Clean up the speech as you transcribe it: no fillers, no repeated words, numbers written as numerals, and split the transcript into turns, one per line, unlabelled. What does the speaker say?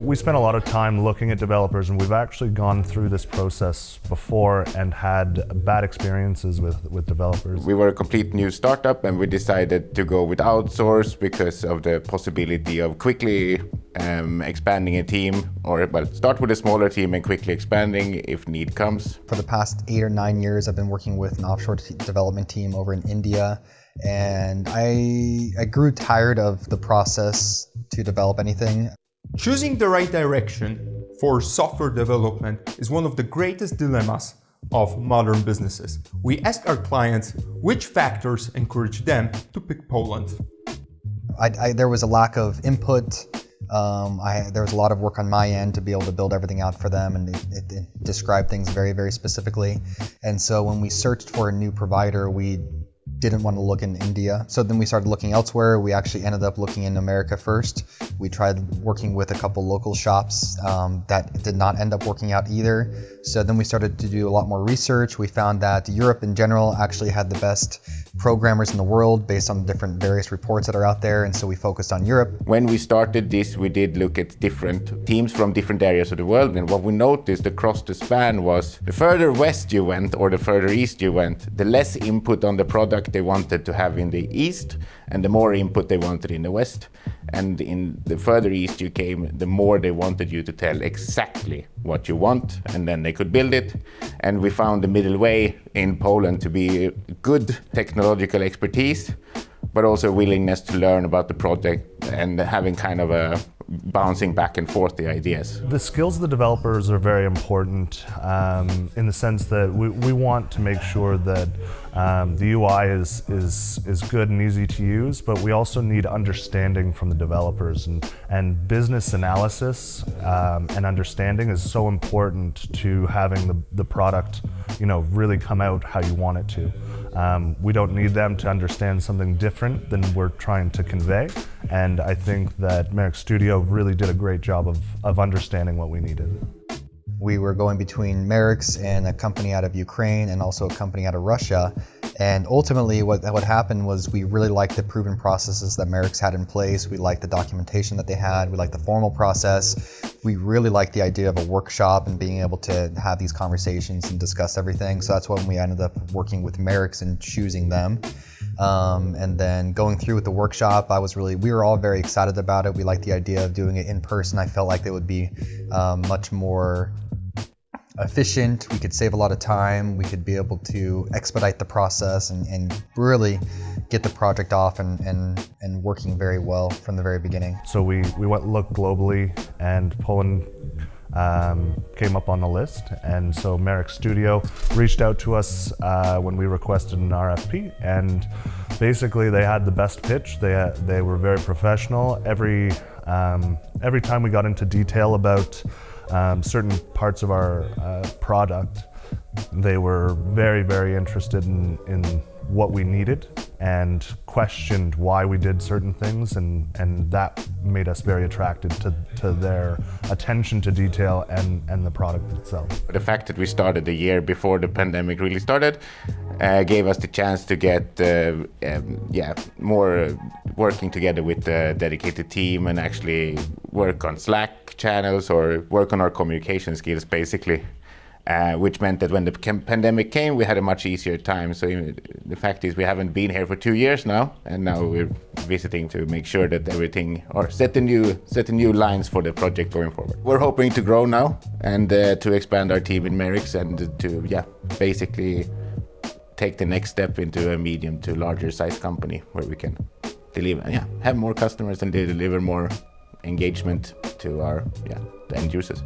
We spent a lot of time looking at developers, and we've actually gone through this process before and had bad experiences with developers.
We were a complete new startup, and we decided to go with outsource because of the possibility of quickly expanding a team, or start with a smaller team and quickly expanding if need comes.
For the past 8 or 9 years, I've been working with an offshore development team over in India, and I grew tired of the process to develop anything.
Choosing the right direction for software development is one of the greatest dilemmas of modern businesses. We ask our clients which factors encourage them to pick Poland.
There was a lack of input. There was a lot of work on my end to be able to build everything out for them, and it described things very, very specifically. And so when we searched for a new provider, we didn't want to look in India. So then we started looking elsewhere. We actually ended up looking in America first. We tried working with a couple local shops that did not end up working out either. So then we started to do a lot more research. We found that Europe in general actually had the best programmers in the world based on different various reports that are out there, and so we focused on Europe.
When we started this, we did look at different teams from different areas of the world, and what we noticed across the span was the further west you went or the further east you went, the less input on the product they wanted to have in the east and the more input they wanted in the west. And in the further east you came, the more they wanted you to tell exactly what you want, and then they could build it. And we found the middle way in Poland to be good technological expertise, but also willingness to learn about the project and having kind of a bouncing back and forth the ideas.
The skills of the developers are very important in the sense that we want to make sure that the UI is good and easy to use, but we also need understanding from the developers, and business analysis and understanding is so important to having the product, really come out how you want it to. We don't need them to understand something different than we're trying to convey, and I think that Merixstudio really did a great job of understanding what we needed.
We were going between Merix and a company out of Ukraine and also a company out of Russia. And ultimately what happened was we really liked the proven processes that Merix had in place. We liked the documentation that they had. We liked the formal process. We really liked the idea of a workshop and being able to have these conversations and discuss everything. So that's when we ended up working with Merix and choosing them. And then going through with the workshop, we were all very excited about it. We liked the idea of doing it in person. I felt like it would be much more efficient. We could save a lot of time. We could be able to expedite the process and really get the project off and working very well from the very beginning.
So we looked globally, and Poland came up on the list, and so Merixstudio reached out to us when we requested an RFP, and basically they had the best pitch. They were very professional. Every time we got into detail about certain parts of our product, they were very, very interested in what we needed and questioned why we did certain things, and that made us very attracted to their attention to detail and the product itself.
The fact that we started a year before the pandemic really started gave us the chance to get more working together with the dedicated team and actually work on Slack channels or work on our communication skills basically. Which meant that when the pandemic came, we had a much easier time. So the fact is we haven't been here for 2 years now, and now we're visiting to make sure that everything, or set the new lines for the project going forward. We're hoping to grow now and to expand our team in Merix and to basically take the next step into a medium to larger size company where we can deliver, have more customers and deliver more engagement to our the end users.